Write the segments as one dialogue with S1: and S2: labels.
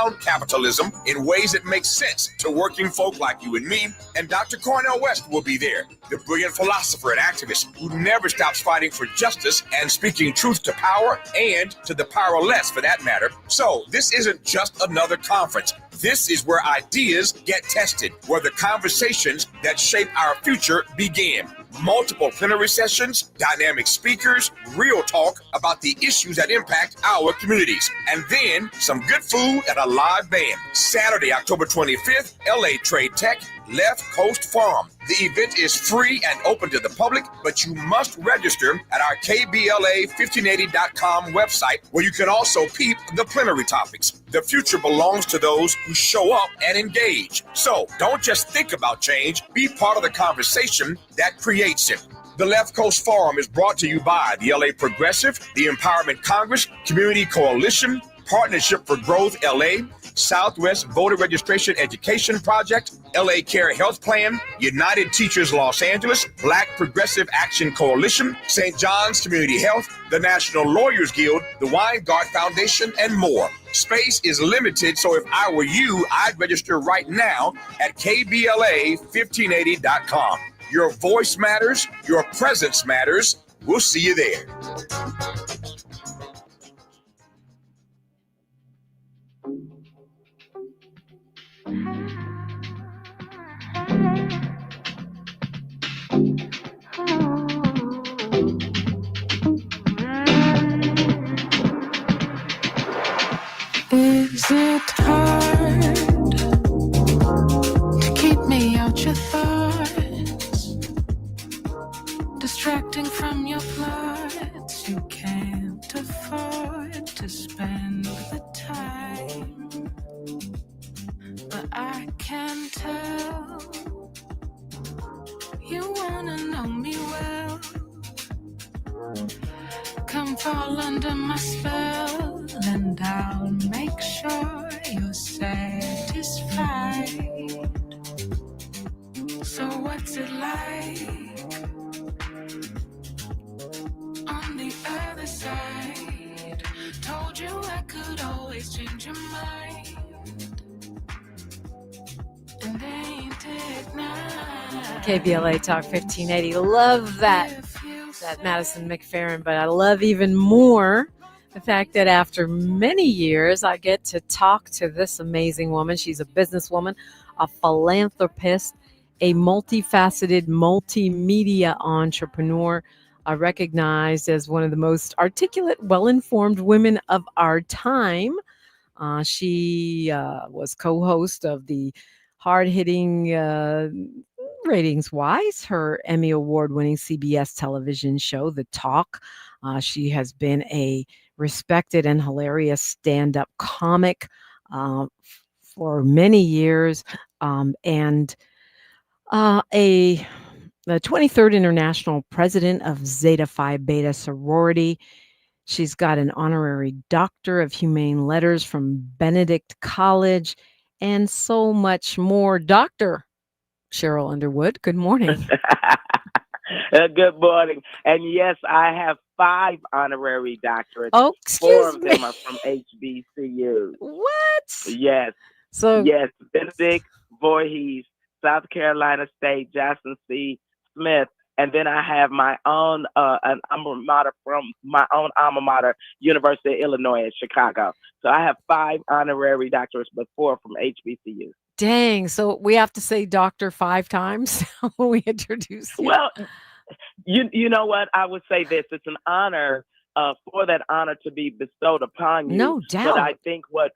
S1: around capitalism in ways that make sense to working folk like you and me. And Dr. Cornel West will be there, the brilliant philosopher and activist who never stops fighting for justice and speaking truth to power and to the powerless for that matter. So this isn't just another conference. This is where ideas get tested, where the conversations that shape our future begin. Multiple plenary sessions, dynamic speakers, real talk about the issues that impact our communities, and then some good food and a live band. Saturday, October 25th, LA Trade Tech, Left Coast Farm. The event is free and open to the public, but you must register at our KBLA1580.com website, where you can also peep the plenary topics. The future belongs to those who show up and engage. So don't just think about change, be part of the conversation that creates it. The Left Coast Forum is brought to you by the LA Progressive, the Empowerment Congress, Community Coalition, Partnership for Growth LA, Southwest Voter Registration Education Project, LA Care Health Plan, United Teachers Los Angeles, Black Progressive Action Coalition, St. John's Community Health, the National Lawyers Guild, the Weingart Foundation, and more. Space is limited, so if I were you, I'd register right now at KBLA1580.com. Your voice matters, your presence matters. We'll see you there.
S2: Is it hard to keep me out your thoughts? Distracting from your plots, you can't afford to spend the time. But I can tell you wanna know me well. Come fall under my spell, and I'll make sure you're satisfied. So what's it like on the other side? Told you I could always change your mind, and ain't it nice?
S3: KBLA Talk 1580. Love that Madison McFerrin, but I love even more the fact that after many years I get to talk to this amazing woman. She's a businesswoman, a philanthropist, a multifaceted multimedia entrepreneur, recognized as one of the most articulate, well-informed women of our time. She was co-host of the hard-hitting, ratings-wise, her Emmy Award-winning CBS television show, The Talk. She has been a respected and hilarious stand-up comic for many years, and the 23rd International President of Zeta Phi Beta Sorority. She's got an honorary Doctor of Humane Letters from Benedict College, and so much more. Dr. Sheryl Underwood, good morning.
S4: Good morning. And yes, I have 5 honorary doctorates.
S3: Oh,
S4: 4
S3: excuse
S4: of
S3: me.
S4: them are from HBCU.
S3: What?
S4: Yes.
S3: So
S4: Yes, Benedict, Voorhees, South Carolina State, Jackson C. Smith, and then I have my own an alma mater from my own alma mater, University of Illinois in Chicago. So I have 5 honorary doctorates, but 4 from HBCU.
S3: dang. So we have to say doctor 5 times when we introduce you.
S4: Well, you know what? I would say this: it's an honor for that honor to be bestowed upon you.
S3: No doubt.
S4: But I think what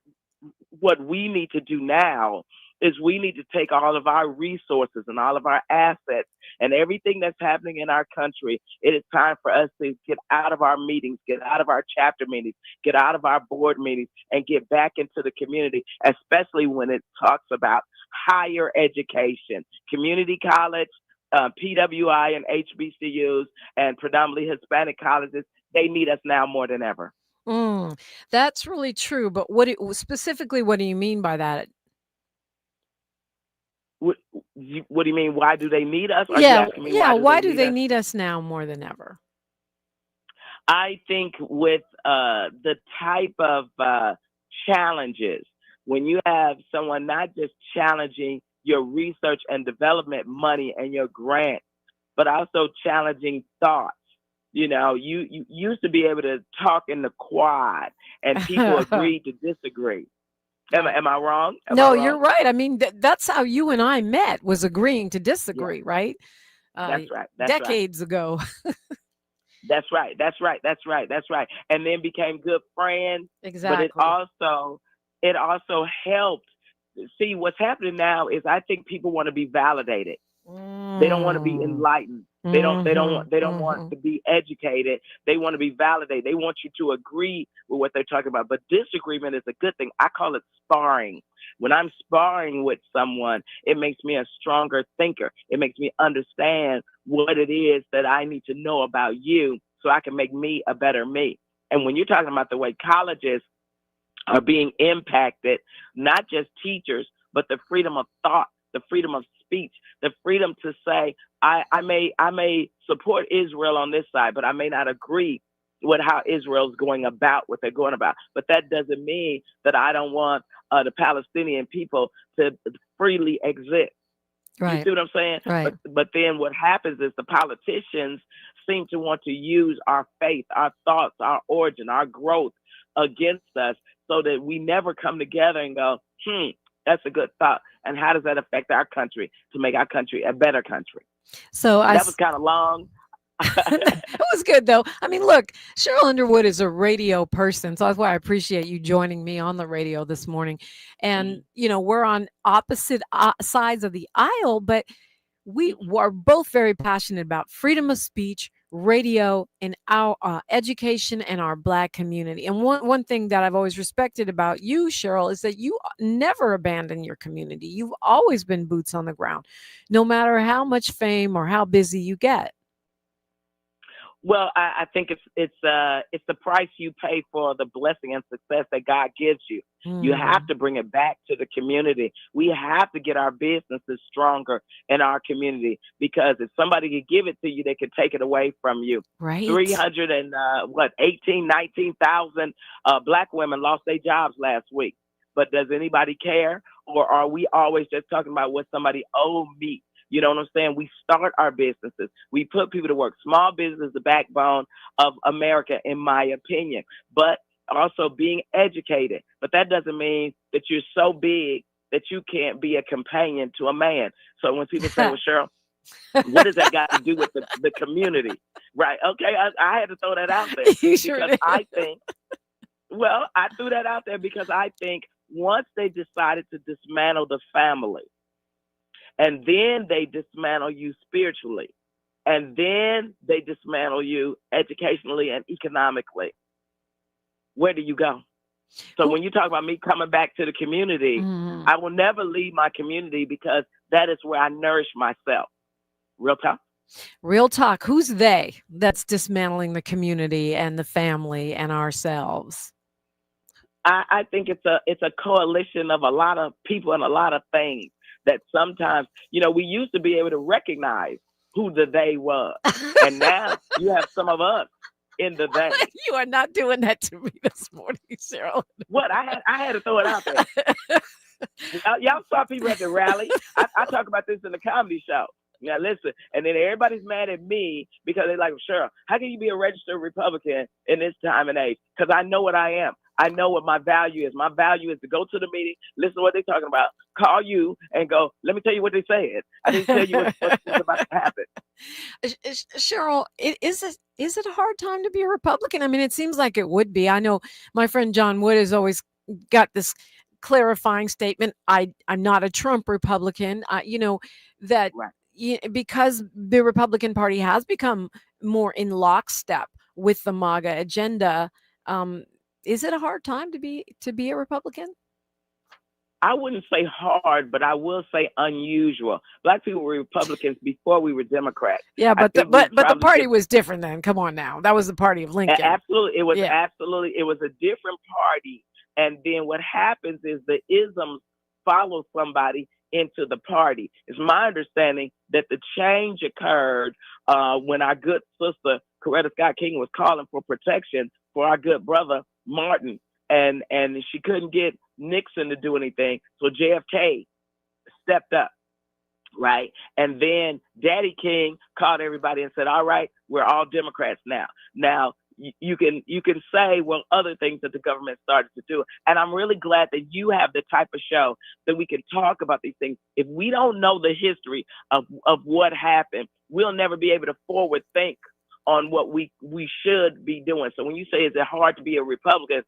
S4: we need to do now is we need to take all of our resources and all of our assets and everything that's happening in our country. It is time for us to get out of our meetings, get out of our chapter meetings, get out of our board meetings, and get back into the community, especially when it talks about higher education, community college, PWI and HBCUs, and predominantly Hispanic colleges. They need us now more than ever.
S3: That's really true. But specifically, what do you mean by that?
S4: What do you mean? Why do they need us?
S3: Yeah. Why do they need us now more than ever?
S4: I think with the type of challenges when you have someone not just challenging your research and development money and your grant, but also challenging thoughts. You used to be able to talk in the quad and people agreed to disagree. Am I wrong?
S3: No, you're right. I mean, that's how you and I met, was agreeing to disagree,
S4: Yeah,
S3: right?
S4: that's right. That's right.
S3: Decades ago.
S4: That's right. That's right. That's right. That's right. And then became good friends. But
S3: Exactly.
S4: it also helped. See, what's happening now is I think people want to be validated. They don't want to be enlightened. They don't want to be educated. They want to be validated. They want you to agree with what they're talking about. But disagreement is a good thing. I call it sparring. When I'm sparring with someone, it makes me a stronger thinker. It makes me understand what it is that I need to know about you so I can make me a better me. And when you're talking about the way colleges are being impacted, not just teachers, but the freedom of thought, the freedom of speech, the freedom to say, I may support Israel on this side, but I may not agree with how Israel's going about what they're going about. But that doesn't mean that I don't want the Palestinian people to freely exist.
S3: Right.
S4: You see what I'm saying?
S3: Right.
S4: But then what happens is the politicians seem to want to use our faith, our thoughts, our origin, our growth against us so that we never come together and go, that's a good thought. And how does that affect our country to make our country a better country?
S3: So
S4: that was kind of long.
S3: It was good though. I mean, look, Sheryl Underwood is a radio person, so that's why I appreciate you joining me on the radio this morning. And we're on opposite sides of the aisle, but we are both very passionate about freedom of speech, radio, and our education and our Black community. And one thing that I've always respected about you, Sheryl, is that you never abandon your community. You've always been boots on the ground, no matter how much fame or how busy you get.
S4: Well, I think it's the price you pay for the blessing and success that God gives you. You have to bring it back to the community. We have to get our businesses stronger in our community, because if somebody could give it to you, they could take it away from you.
S3: Right.
S4: 19,000 Black women lost their jobs last week. But does anybody care? Or are we always just talking about what somebody owed me? You know what I'm saying? We start our businesses. We put people to work. Small business is the backbone of America, in my opinion, but also being educated. But that doesn't mean that you're so big that you can't be a companion to a man. So when people say, well, Sheryl, what does that got to do with the community? Right. Okay. I had to throw that out there because I threw that out there because I think once they decided to dismantle the family, and then they dismantle you spiritually, and then they dismantle you educationally and economically, where do you go? So when you talk about me coming back to the community, I will never leave my community, because that is where I nourish myself. Real talk.
S3: Real talk. Who's they that's dismantling the community and the family and ourselves?
S4: I think it's a coalition of a lot of people and a lot of things that sometimes, we used to be able to recognize who the they was. And now you have some of us in the they.
S3: You are not doing that to me this morning, Sheryl.
S4: What? I had to throw it out there. Y'all saw people at the rally. I talk about this in the comedy show. Now listen, and then everybody's mad at me because they're like, Sheryl, how can you be a registered Republican in this time and age? Because I know what I am. I know what my value is. My value is to go to the meeting, listen to what they're talking about, call you and go, let me tell you what they said. I didn't tell you what's about to happen.
S3: Sheryl, is it a hard time to be a Republican? I mean, it seems like it would be. I know my friend John Wood has always got this clarifying statement. I'm not a Trump Republican. That right. Because the Republican Party has become more in lockstep with the MAGA agenda. Is it a hard time to be a Republican?
S4: I wouldn't say hard, but I will say unusual. Black people were Republicans before we were Democrats.
S3: Yeah, but the party was different then. Come on now. That was the party of Lincoln.
S4: Absolutely. It was it was a different party. And then what happens is the isms follow somebody into the party. It's my understanding that the change occurred when our good sister Coretta Scott King was calling for protection for our good brother Martin. and she couldn't get Nixon to do anything. So JFK stepped up, right? And then Daddy King called everybody and said, all right, we're all Democrats now. Now, you can say, well, other things that the government started to do. And I'm really glad that you have the type of show that we can talk about these things. If we don't know the history of what happened, we'll never be able to forward think on what we should be doing. So when you say, is it hard to be a Republican?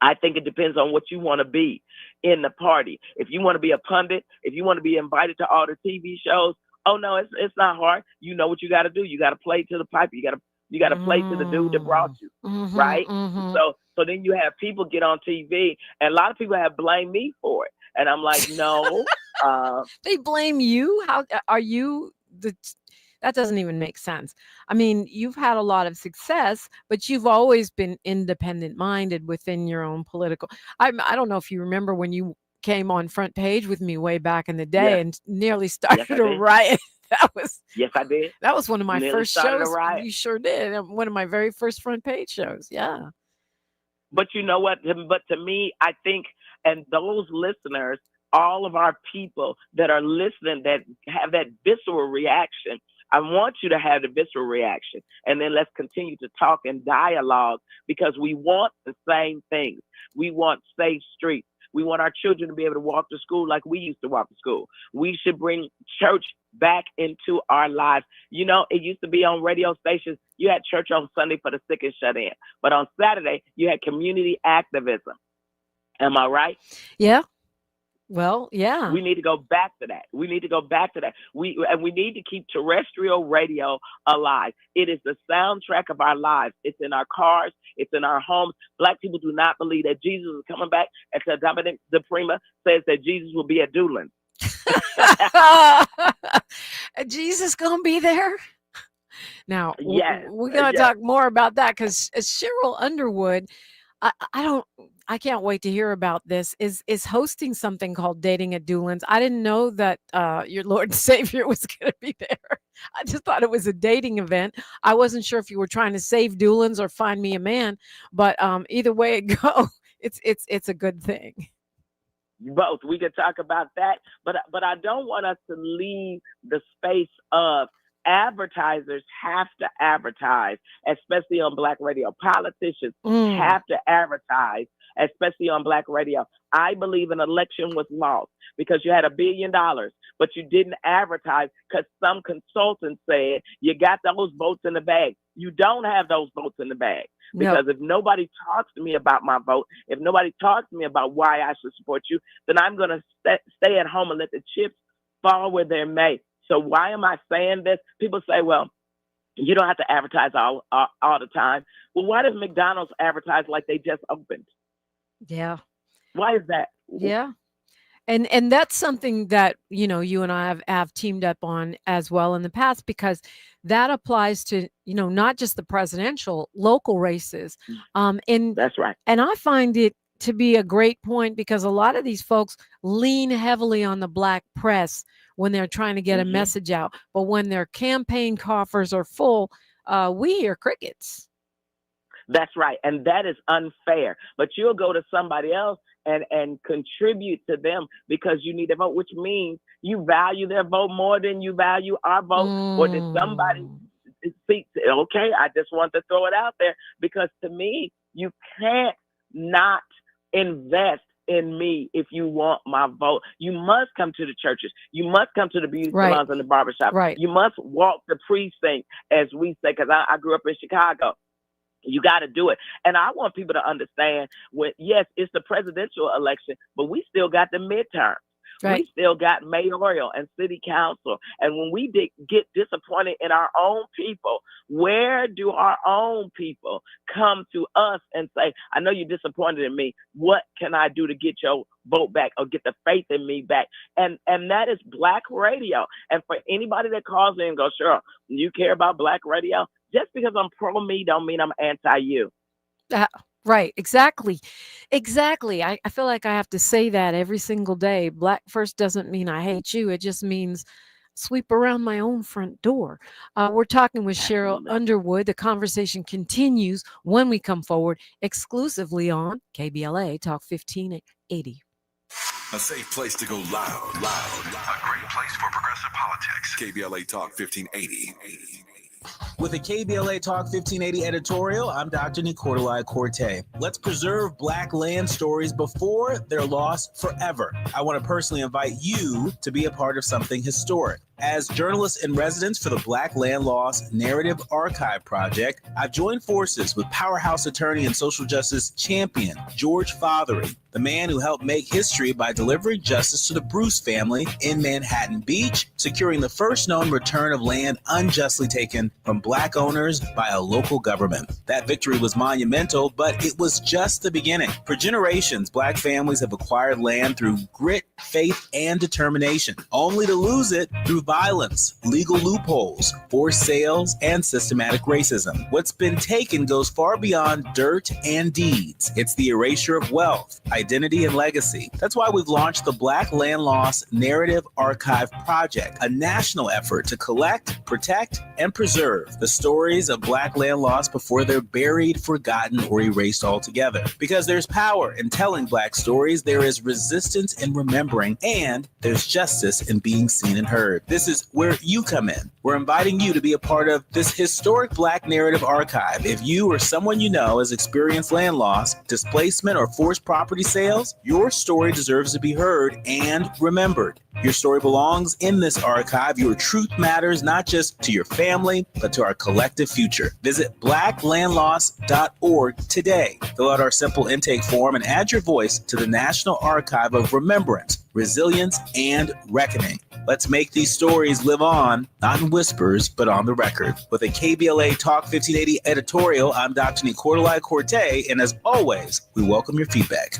S4: I think it depends on what you want to be in the party. If you want to be a pundit, if you want to be invited to all the TV shows, oh no, it's not hard. You know what you got to do. You got to play to the pipe. You got to play to the dude that brought you, right? So then you have people get on TV, and a lot of people have blamed me for it, and I'm like, no.
S3: They blame you? How are you the? That doesn't even make sense. I mean, you've had a lot of success, but you've always been independent minded within your own political. I don't know if you remember when you came on Front Page with me way back in the day and nearly started a riot.
S4: Yes, I did.
S3: That was one of my first shows.
S4: You
S3: sure did. One of my very first Front Page shows. Yeah.
S4: But you know what? But to me, I think, and those listeners, all of our people that are listening that have that visceral reaction, I want you to have the visceral reaction. And then let's continue to talk and dialogue, because we want the same things. We want safe streets. We want our children to be able to walk to school like we used to walk to school. We should bring church back into our lives. You know, it used to be on radio stations. You had church on Sunday for the sick and shut in. But on Saturday, you had community activism. Am I right?
S3: Yeah. Well, yeah.
S4: We need to go back to that. We need to keep terrestrial radio alive. It is the soundtrack of our lives. It's in our cars. It's in our homes. Black people do not believe that Jesus is coming back until Dominique DiPrima says that Jesus will be at Dulan.
S3: Jesus gonna be there? Now,
S4: yes,
S3: we're gonna talk more about that, because Sheryl Underwood, I can't wait to hear about this, is hosting something called Dating at Dulan's. I didn't know that your Lord and Savior was going to be there. I just thought it was a dating event. I wasn't sure if you were trying to save Dulan's or find me a man, but either way it go, it's a good thing.
S4: Both. We could talk about that, but I don't want us to leave the space of advertisers have to advertise, especially on Black radio. Politicians have to advertise, especially on Black radio. I believe an election was lost because you had $1 billion, but you didn't advertise because some consultant said you got those votes in the bag. You don't have those votes in the bag. Because if nobody talks to me about my vote, if nobody talks to me about why I should support you, then I'm going to stay at home and let the chips fall where they may. So why am I saying this? People say, well, you don't have to advertise all the time. Well, why does McDonald's advertise like they just opened?
S3: Yeah.
S4: Why is that?
S3: Yeah. And that's something that, you and I have teamed up on as well in the past, because that applies to, not just the presidential, local races. And
S4: that's right.
S3: And I find it to be a great point, because a lot of these folks lean heavily on the Black press when they're trying to get a message out. But when their campaign coffers are full, we hear crickets.
S4: That's right. And that is unfair. But you'll go to somebody else and contribute to them because you need a vote, which means you value their vote more than you value our vote. Or did somebody speak? Okay, I just want to throw it out there, because to me, you can't not invest in me if you want my vote. You must come to the churches. You must come to the beauty salons and the barbershop.
S3: Right.
S4: You must walk the precinct, as we say, because I grew up in Chicago. You got to do it. And I want people to understand, yes, it's the presidential election, but we still got the midterms. Right. We still got mayoral and city council. And when we get disappointed in our own people, where do our own people come to us and say, I know you're disappointed in me. What can I do to get your vote back or get the faith in me back? And that is Black radio. And for anybody that calls in and goes, Cheryl, you care about Black radio? Just because I'm pro me don't mean I'm anti you.
S3: Right. Exactly. I feel like I have to say that every single day. Black first doesn't mean I hate you. It just means sweep around my own front door. We're talking with Cheryl
S4: Absolutely.
S3: Underwood. The conversation continues when we come forward exclusively on KBLA Talk 1580.
S5: A safe place to go loud. A great place for progressive politics. KBLA Talk 1580.
S6: With a KBLA Talk 1580 editorial, I'm Dr. Nicolai Corte. Let's preserve Black land stories before they're lost forever. I want to personally invite you to be a part of something historic. As journalist in residence for the Black Land Lost Narrative Archive Project, I've joined forces with powerhouse attorney and social justice champion George Fothery, the man who helped make history by delivering justice to the Bruce family in Manhattan Beach, securing the first known return of land unjustly taken from Black owners by a local government. That victory was monumental, but it was just the beginning. For generations, Black families have acquired land through grit, faith, and determination, only to lose it through violence, legal loopholes, forced sales, and systematic racism. What's been taken goes far beyond dirt and deeds. It's the erasure of wealth, identity, and legacy. That's why we've launched the Black Land Lost Narrative Archive Project, a national effort to collect, protect, and preserve the stories of Black land lost before they're buried, forgotten, or erased altogether. Because there's power in telling Black stories, there is resistance in remembering, and there's justice in being seen and heard. This is where you come in. We're inviting you to be a part of this historic Black narrative archive. If you or someone you know has experienced land loss, displacement, or forced property sales, your story deserves to be heard and remembered. Your story belongs in this archive. Your truth matters not just to your family, but to our collective future. Visit blacklandlost.org today. Fill out our simple intake form and add your voice to the National Archive of Remembrance, Resilience, and Reckoning. Let's make these stories live on, not in whispers, but on the record. With a KBLA Talk 1580 editorial, I'm Dr. Nicolai Corte, and as always, we welcome your feedback.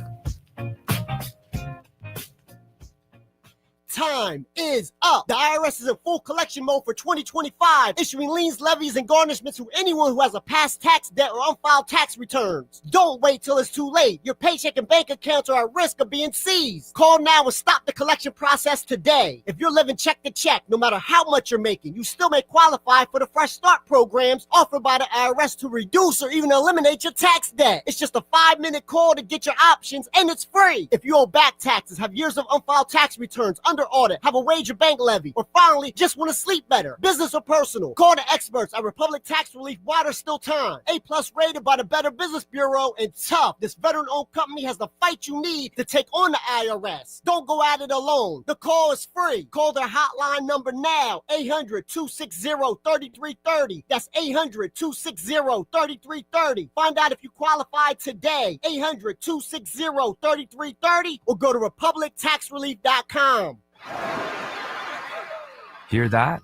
S7: Time is up. The IRS is in full collection mode for 2025, issuing liens, levies, and garnishments to anyone who has a past tax debt or unfiled tax returns. Don't wait till it's too late. Your paycheck and bank accounts are at risk of being seized. Call now and stop the collection process today. If you're living check to check, no matter how much you're making, you still may qualify for the Fresh Start programs offered by the IRS to reduce or even eliminate your tax debt. It's just a 5-minute call to get your options, and it's free. If you owe back taxes, have years of unfiled tax returns, under audit, have a wage or bank levy, or finally just want to sleep better, business or personal, call the experts at Republic Tax Relief while there's still time. A+ rated by the Better Business Bureau, and tough. This veteran-owned company has the fight you need to take on the IRS. Don't go at it alone. The call is free. Call their hotline number now, 800-260-3330. That's 800-260-3330. Find out if you qualify today, 800-260-3330, or go to republictaxrelief.com.
S8: Hear that?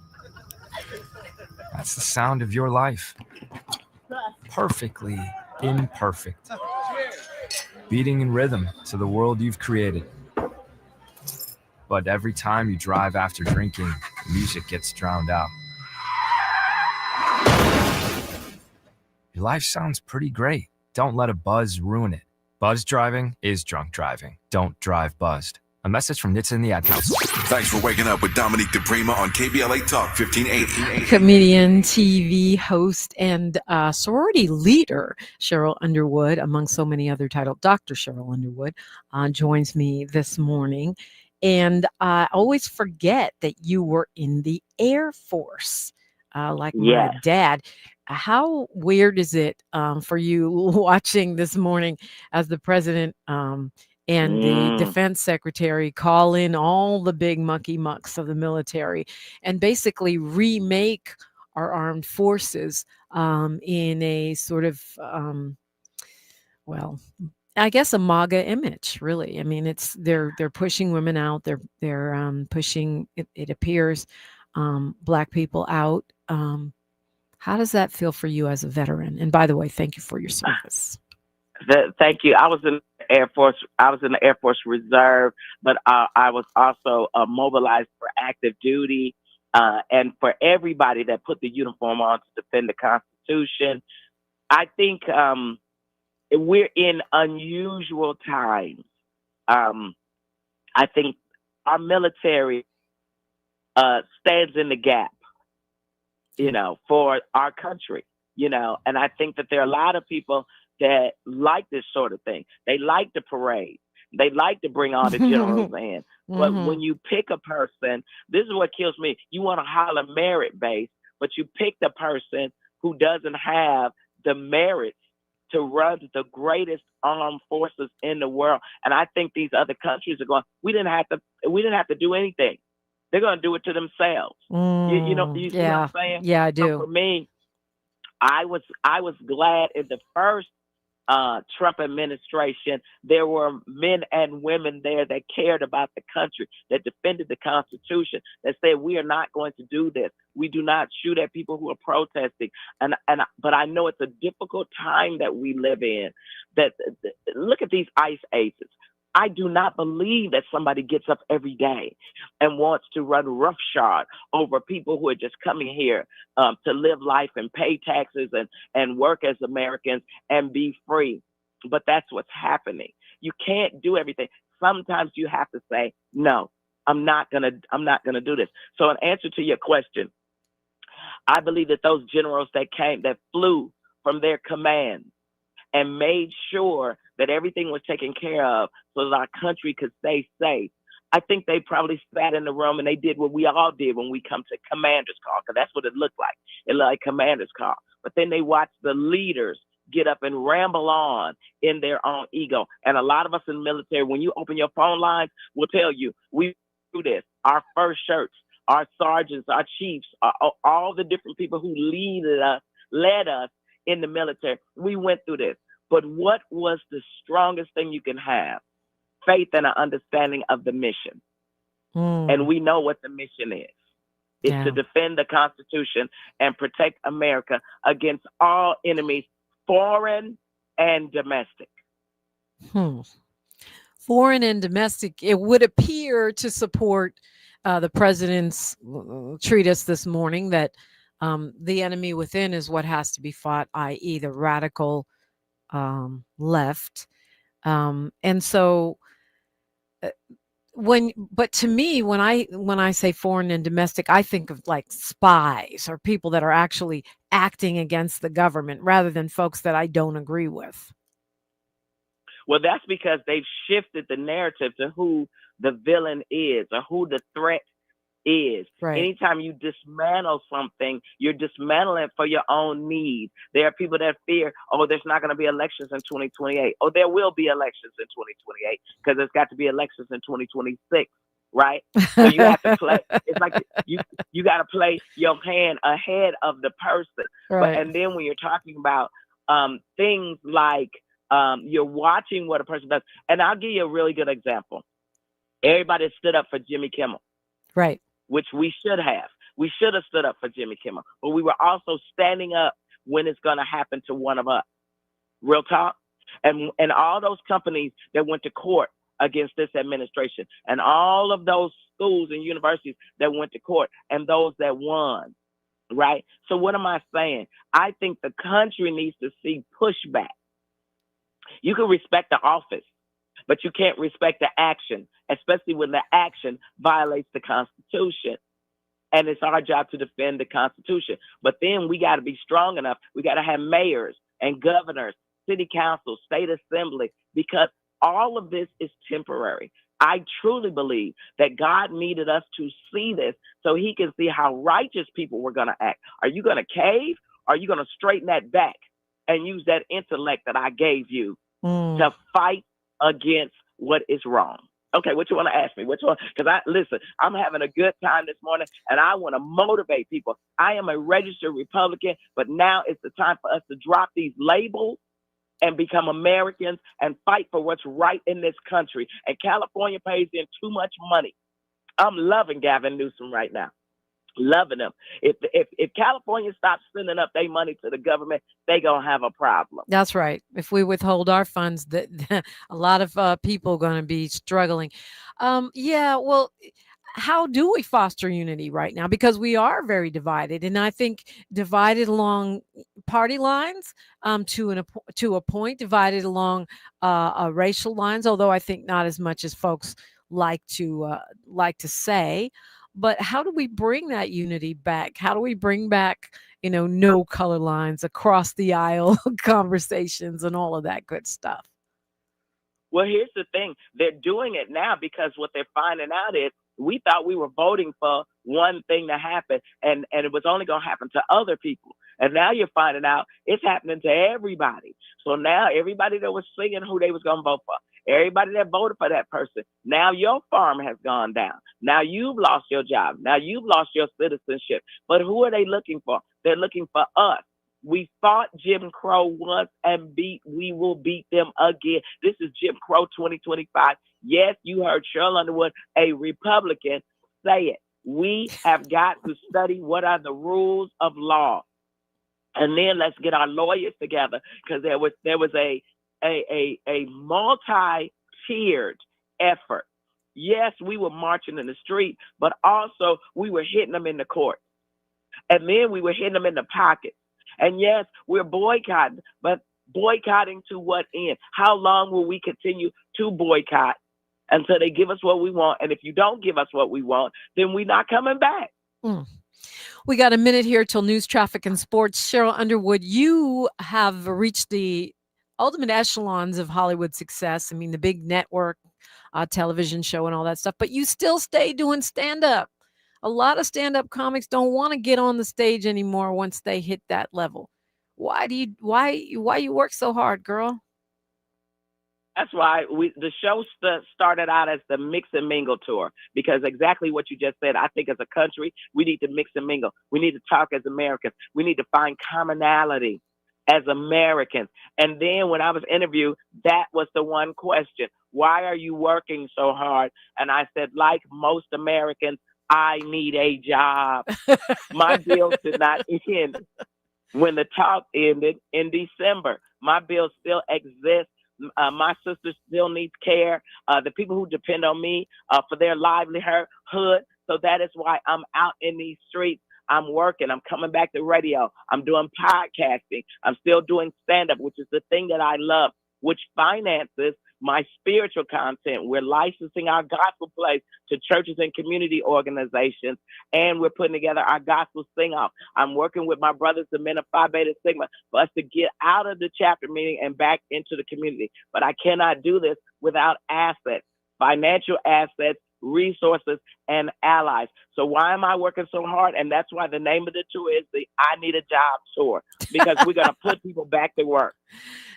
S8: That's the sound of your life. Perfectly imperfect. Beating in rhythm to the world you've created. But every time you drive after drinking, music gets drowned out. Your life sounds pretty great. Don't let a buzz ruin it. Buzz driving is drunk driving. Don't drive buzzed. A message from Nitsa in the Ad Council.
S5: Thanks for waking up with Dominique DiPrima on KBLA Talk 1580.
S3: Comedian, TV host, and sorority leader Sheryl Underwood, among so many other titles, Dr. Sheryl Underwood, joins me this morning. And I always forget that you were in the Air Force, like my dad. How weird is it for you watching this morning as the president and the defense secretary call in all the big mucky mucks of the military and basically remake our armed forces in a sort of, I guess a MAGA image, really. I mean, they're pushing women out. They're pushing, it appears, Black people out. How does that feel for you as a veteran? And by the way, thank you for your service.
S4: Thank you. I was in the Air Force. I was in the Air Force Reserve, but I was also mobilized for active duty, and for everybody that put the uniform on to defend the Constitution. I think we're in unusual times. I think our military stands in the gap, for our country, and I think that there are a lot of people that like this sort of thing. They like the parade. They like to bring all the generals in. But when you pick a person, this is what kills me. You want to holler merit based, but you pick the person who doesn't have the merit to run the greatest armed forces in the world. And I think these other countries are going, we didn't have to do anything. They're going to do it to themselves. You see what I'm saying?
S3: Yeah, I do.
S4: So for me, I was glad in the first Trump administration, there were men and women there that cared about the country, that defended the Constitution, that said, we are not going to do this. We do not shoot at people who are protesting. But I know it's a difficult time that we live in. That look at these ICE agents. I do not believe that somebody gets up every day and wants to run roughshod over people who are just coming here to live life and pay taxes and work as Americans and be free. But that's what's happening. You can't do everything. Sometimes you have to say, no, I'm not gonna do this. So in answer to your question, I believe that those generals that flew from their commands and made sure that everything was taken care of so that our country could stay safe. I think they probably sat in the room and they did what we all did when we come to commander's call, because that's what it looked like. It looked like commander's call. But then they watched the leaders get up and ramble on in their own ego. And a lot of us in the military, when you open your phone lines, we'll tell you, we do this. Our first shirts, our sergeants, our chiefs, all the different people who led us in the military, we went through this. But what was the strongest thing you can have? Faith and an understanding of the mission. And we know what the mission is. It's to defend the Constitution and protect America against all enemies, foreign and domestic.
S3: Foreign and domestic, it would appear to support the president's treatise this morning that the enemy within is what has to be fought, i.e. the radical left. And so but to me, when I say foreign and domestic, I think of like spies or people that are actually acting against the government rather than folks that I don't agree with.
S4: Well, that's because they've shifted the narrative to who the villain is or who the threat is.
S3: Right.
S4: Anytime you dismantle something, you're dismantling it for your own needs. There are people that fear, there's not going to be elections in 2028. There will be elections in 2028 because there's got to be elections in 2026, right? So you have to play. It's like you got to play your hand ahead of the person.
S3: Right.
S4: And then when you're talking about things like you're watching what a person does, and I'll give you a really good example. Everybody stood up for Jimmy Kimmel.
S3: Right.
S4: Which we should have. We should have stood up for Jimmy Kimmel. But we were also standing up when it's going to happen to one of us. Real talk. And all those companies that went to court against this administration, and all of those schools and universities that went to court, and those that won. Right? So what am I saying? I think the country needs to see pushback. You can respect the office, but you can't respect the action, especially when the action violates the Constitution. And it's our job to defend the Constitution. But then we got to be strong enough. We got to have mayors and governors, city councils, state assembly, because all of this is temporary. I truly believe that God needed us to see this so he can see how righteous people were going to act. Are you going to cave? Or are you going to straighten that back and use that intellect that I gave you to fight against what is wrong? Okay, what you want to ask me? Which one? Because listen, I'm having a good time this morning, and I want to motivate people. I am a registered Republican, but now it's the time for us to drop these labels and become Americans and fight for what's right in this country. And California pays in too much money. I'm loving Gavin Newsom right now. Loving them. If California stops sending up their money to the government, they gonna have a problem.
S3: That's right. If we withhold our funds, a lot of people are going to be struggling. Well, how do we foster unity right now? Because we are very divided, and I think divided along party lines to a point, divided along racial lines. Although I think not as much as folks like to say. But how do we bring that unity back? How do we bring back, no color lines, across the aisle conversations and all of that good stuff?
S4: Well, here's the thing. They're doing it now because what they're finding out is we thought we were voting for one thing to happen, and it was only going to happen to other people. And now you're finding out it's happening to everybody. So now everybody that was singing who they was going to vote for, everybody that voted for that person, now your farm has gone down. Now you've lost your job. Now you've lost your citizenship. But who are they looking for? They're looking for us. We fought Jim Crow once and we will beat them again. This is Jim Crow 2025. Yes, you heard Sheryl Underwood, a Republican, say it. We have got to study what are the rules of law. And then let's get our lawyers together, because there was a multi-tiered effort. Yes, we were marching in the street, but also we were hitting them in the court. And then we were hitting them in the pocket. And yes, we're boycotting, but boycotting to what end? How long will we continue to boycott until they give us what we want? And if you don't give us what we want, then we're not coming back.
S3: We got a minute here till news, traffic, and sports. Sheryl Underwood, you have reached the ultimate echelons of Hollywood success. I mean, the big network television show and all that stuff, but you still stay doing stand-up. A lot of stand-up comics don't want to get on the stage anymore once they hit that level. Why you work so hard, girl?
S4: That's why the show started out as the Mix and Mingle tour, because exactly what you just said. I think as a country, we need to mix and mingle. We need to talk as Americans. We need to find commonality as Americans. And then when I was interviewed, that was the one question. Why are you working so hard? And I said, like most Americans, I need a job. My bills did not end when the talk ended in December. My bills still exist. My sister still needs care. The people who depend on me for their livelihood. So that is why I'm out in these streets. I'm working. I'm coming back to radio. I'm doing podcasting. I'm still doing stand-up, which is the thing that I love, which finances my spiritual content. We're licensing our gospel plays to churches and community organizations, and we're putting together our gospel sing-off. I'm working with my brothers, the men of Phi Beta Sigma, for us to get out of the chapter meeting and back into the community. But I cannot do this without assets, financial assets, resources, and allies. So why am I working so hard? And that's why the name of the tour is the I Need a Job Tour, because we're going to put people back to work.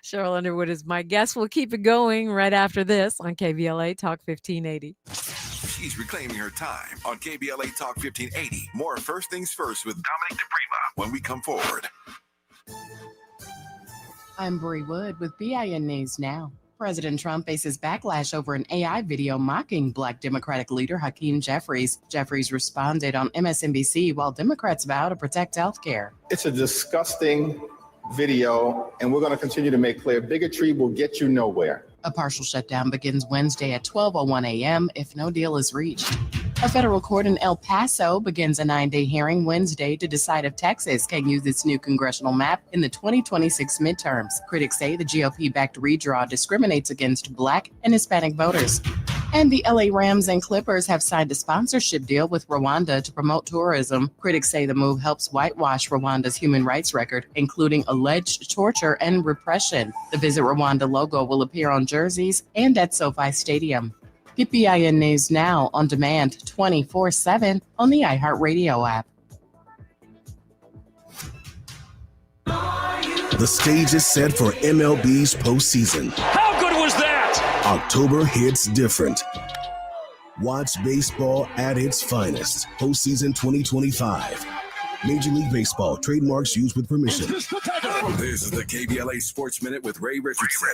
S3: Sheryl Underwood is my guest. We'll keep it going right after this on KBLA Talk 1580.
S5: She's reclaiming her time on KBLA Talk 1580. More First Things First with Dominique DiPrima when we come forward.
S9: I'm Bree Wood with BIN News Now. President Trump faces backlash over an AI video mocking Black Democratic leader Hakeem Jeffries. Jeffries responded on MSNBC while Democrats vow to protect health care.
S10: It's a disgusting video, and we're going to continue to make clear bigotry will get you nowhere.
S9: A partial shutdown begins Wednesday at 12:01 a.m. if no deal is reached. A federal court in El Paso begins a 9-day hearing Wednesday to decide if Texas can use its new congressional map in the 2026 midterms. Critics say the GOP-backed redraw discriminates against Black and Hispanic voters. And the LA Rams and Clippers have signed a sponsorship deal with Rwanda to promote tourism. Critics say the move helps whitewash Rwanda's human rights record, including alleged torture and repression. The Visit Rwanda logo will appear on jerseys and at SoFi Stadium. Get BIN News Now on demand 24/7 on the iHeartRadio app.
S11: The stage is set for MLB's postseason.
S12: How good was that?
S11: October hits different. Watch baseball at its finest. Postseason 2025. Major League Baseball. Trademarks used with permission.
S5: This is the KBLA Sports Minute with Ray Richardson.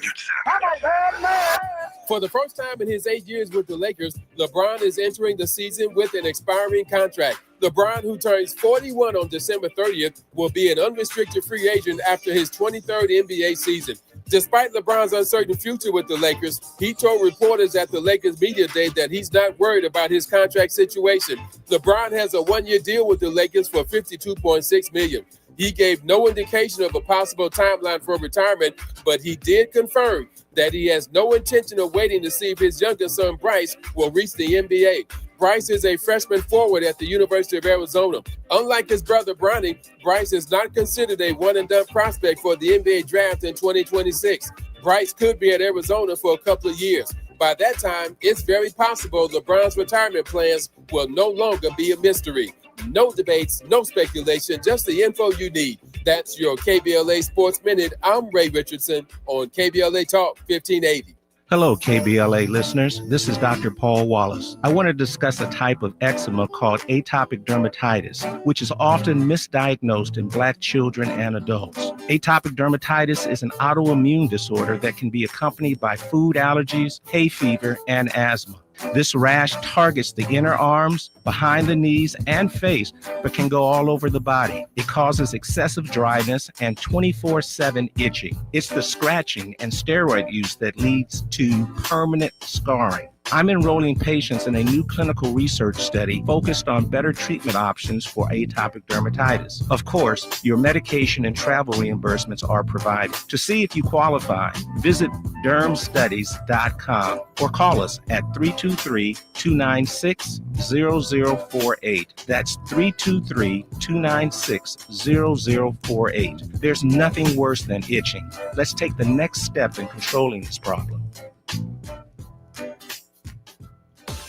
S13: For the first time in his 8 years with the Lakers, LeBron is entering the season with an expiring contract. LeBron, who turns 41 on December 30th, will be an unrestricted free agent after his 23rd NBA season. Despite LeBron's uncertain future with the Lakers, he told reporters at the Lakers Media Day that he's not worried about his contract situation. LeBron has a one-year deal with the Lakers for $52.6 million. He gave no indication of a possible timeline for retirement, but he did confirm that he has no intention of waiting to see if his younger son Bryce will reach the NBA. Bryce is a freshman forward at the University of Arizona. Unlike his brother Bronny, Bryce is not considered a one-and-done prospect for the NBA draft in 2026. Bryce could be at Arizona for a couple of years. By that time, it's very possible LeBron's retirement plans will no longer be a mystery. No debates, no speculation, just the info you need. That's your KBLA Sports Minute. I'm Ray Richardson on KBLA Talk 1580.
S12: Hello, KBLA listeners. This is Dr. Paul Wallace. I want to discuss a type of eczema called atopic dermatitis, which is often misdiagnosed in Black children and adults. Atopic dermatitis is an autoimmune disorder that can be accompanied by food allergies, hay fever, and asthma. This rash targets the inner arms, behind the knees, and face, but can go all over the body. It causes excessive dryness and 24/7 itching. It's the scratching and steroid use that leads to permanent scarring. I'm enrolling patients in a new clinical research study focused on better treatment options for atopic dermatitis. Of course, your medication and travel reimbursements are provided. To see if you qualify, visit dermstudies.com or call us at 323-296-0048. That's 323-296-0048. There's nothing worse than itching. Let's take the next step in controlling this problem.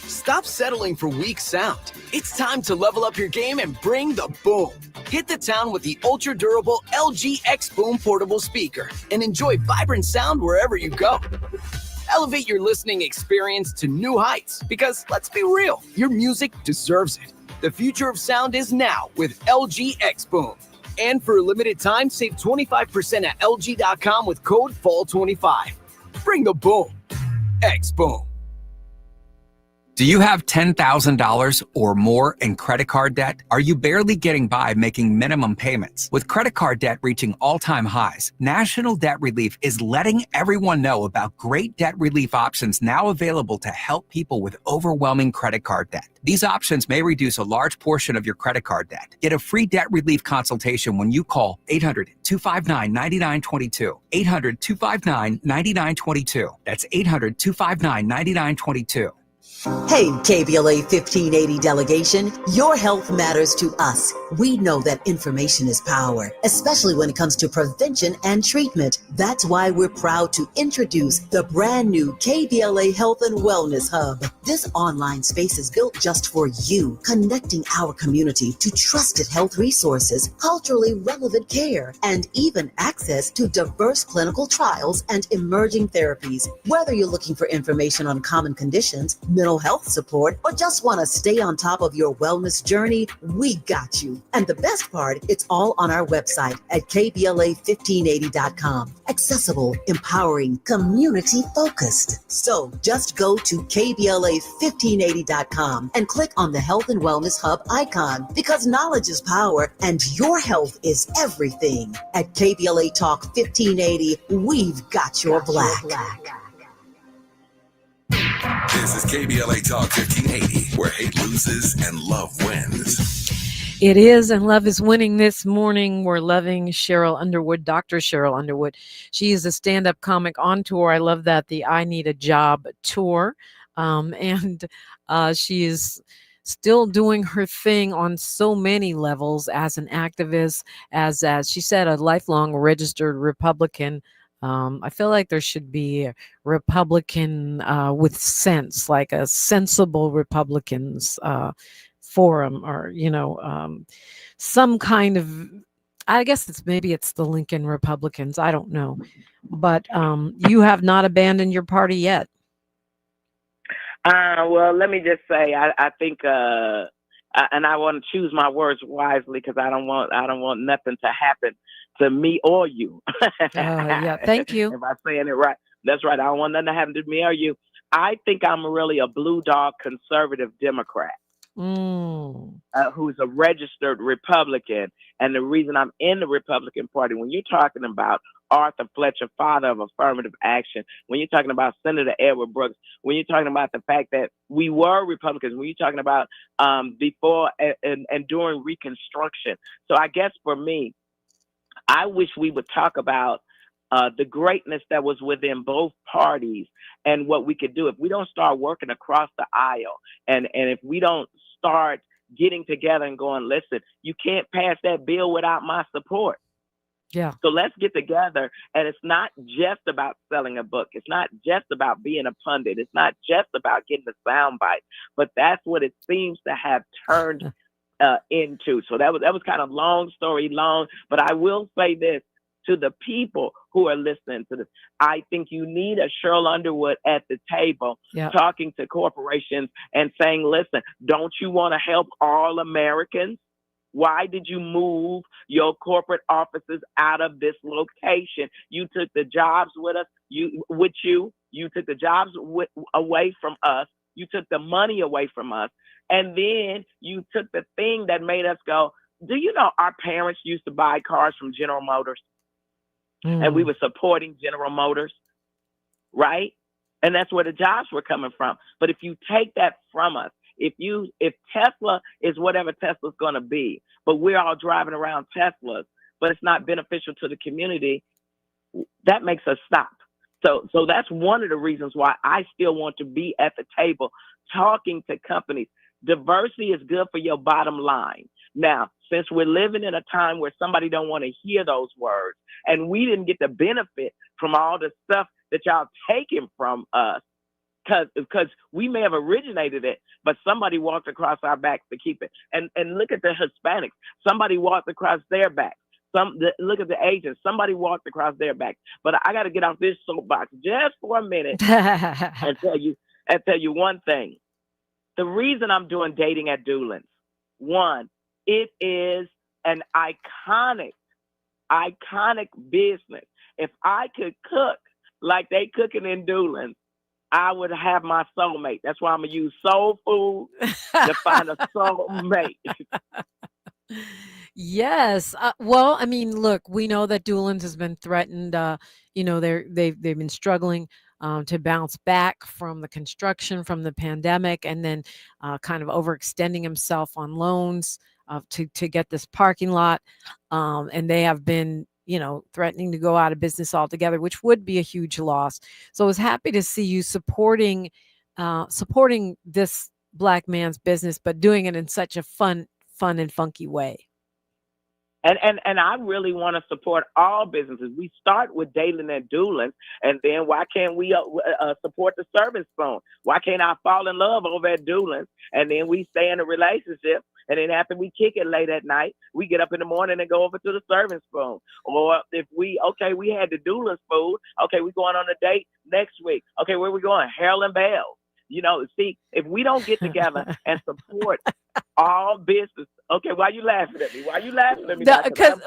S14: Stop settling for weak sound. It's time to level up your game and bring the boom. Hit the town with the ultra-durable LG X Boom portable speaker and enjoy vibrant sound wherever you go. Elevate your listening experience to new heights because, let's be real, your music deserves it. The future of sound is now with LG X Boom. And for a limited time, save 25% at LG.com with code FALL25. Bring the boom. X Boom.
S15: Do you have $10,000 or more in credit card debt? Are you barely getting by making minimum payments? With credit card debt reaching all-time highs, National Debt Relief is letting everyone know about great debt relief options now available to help people with overwhelming credit card debt. These options may reduce a large portion of your credit card debt. Get a free debt relief consultation when you call 800-259-9922. 800-259-9922. That's 800-259-9922.
S16: Hey, KBLA 1580 delegation, your health matters to us. We know that information is power, especially when it comes to prevention and treatment. That's why we're proud to introduce the brand new KBLA Health and Wellness Hub. This online space is built just for you, connecting our community to trusted health resources, culturally relevant care, and even access to diverse clinical trials and emerging therapies. Whether you're looking for information on common conditions, mental health support, or just want to stay on top of your wellness journey, we got you. And the best part, it's all on our website at KBLA1580.com. Accessible, empowering, community-focused. So just go to KBLA1580.com and click on the Health and Wellness Hub icon, because knowledge is power and your health is everything. At KBLA Talk 1580, we've got your black.
S5: This is KBLA Talk 1580, where hate loses and love wins.
S3: It is, and love is winning this morning. We're loving Sheryl Underwood, Dr. Sheryl Underwood. She is a stand-up comic on tour. I love that, the I Need a Job tour. And she is still doing her thing on so many levels as an activist, as she said, a lifelong registered Republican. I feel like there should be a Republican with sense, like a sensible Republicans forum, or, some kind of, I guess it's the Lincoln Republicans. I don't know. But you have not abandoned your party yet.
S4: Well, let me just say, I think, and I want to choose my words wisely, because I don't want nothing to happen to me or you.
S3: Yeah, thank you.
S4: If I'm saying it right, that's right. I don't want nothing to happen to me or you. I think I'm really a blue dog conservative Democrat who's a registered Republican. And the reason I'm in the Republican Party, when you're talking about Arthur Fletcher, father of affirmative action, when you're talking about Senator Edward Brooks, when you're talking about the fact that we were Republicans, when you're talking about before and during Reconstruction. So I guess for me, I wish we would talk about the greatness that was within both parties and what we could do. If we don't start working across the aisle and if we don't start getting together and going, listen, you can't pass that bill without my support.
S3: Yeah.
S4: So let's get together. And it's not just about selling a book. It's not just about being a pundit. It's not just about getting the soundbite, but that's what it seems to have turned into. So that was kind of long story long, but I will say this to the people who are listening to this. I think you need a Sheryl Underwood at the table talking to corporations and saying, listen, don't you want to help all Americans? Why did you move your corporate offices out of this location? You took the jobs with us, you took the jobs away from us. You took the money away from us. And then you took the thing that made us go, do you know our parents used to buy cars from General Motors? And we were supporting General Motors, right? And that's where the jobs were coming from. But if you take that from us, if Tesla is whatever Tesla's going to be, but we're all driving around Teslas, but it's not beneficial to the community, that makes us stop. So that's one of the reasons why I still want to be at the table talking to companies. Diversity is good for your bottom line. Now, since we're living in a time where somebody don't want to hear those words, and we didn't get the benefit from all the stuff that y'all taking from us, because we may have originated it, but somebody walked across our backs to keep it. And look at the Hispanics. Somebody walked across their backs. Look at the Asians. Somebody walked across their backs. But I got to get off this soapbox just for a minute and tell you one thing. The reason I'm doing Dating at Dulan's, one, it is an iconic business. If I could cook like they cooking in Dulan's, I would have my soulmate. That's why I'm going to use soul food to find a soulmate.
S3: Yes. Well, I mean, look, we know that Dulan's has been threatened. They've been struggling to bounce back from the construction, from the pandemic, and then kind of overextending himself on loans to get this parking lot. And they have been, threatening to go out of business altogether, which would be a huge loss. So I was happy to see you supporting this Black man's business, but doing it in such a fun and funky way.
S4: And I really want to support all businesses. We start with Dating at Dulan, and then why can't we support the service phone? Why can't I fall in love over at Dulan, and then we stay in a relationship, and then after we kick it late at night, we get up in the morning and go over to the service phone? Or if we had the Dulan's food, okay, we're going on a date next week. Okay, where we going? Harold and Bell. See, if we don't get together and support all business, okay, why are you laughing at me? Why are you laughing at me?
S3: Because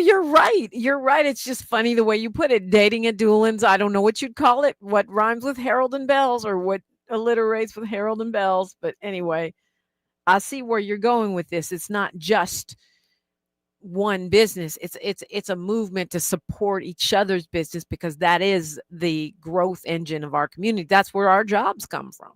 S3: you're right. You're right. It's just funny the way you put it. Dating at Dulan's. I don't know what you'd call it. What rhymes with Harold and Bells, or what alliterates with Harold and Bells. But anyway, I see where you're going with this. It's not just one business. It's a movement to support each other's business, because that is the growth engine of our community. That's where our jobs come from.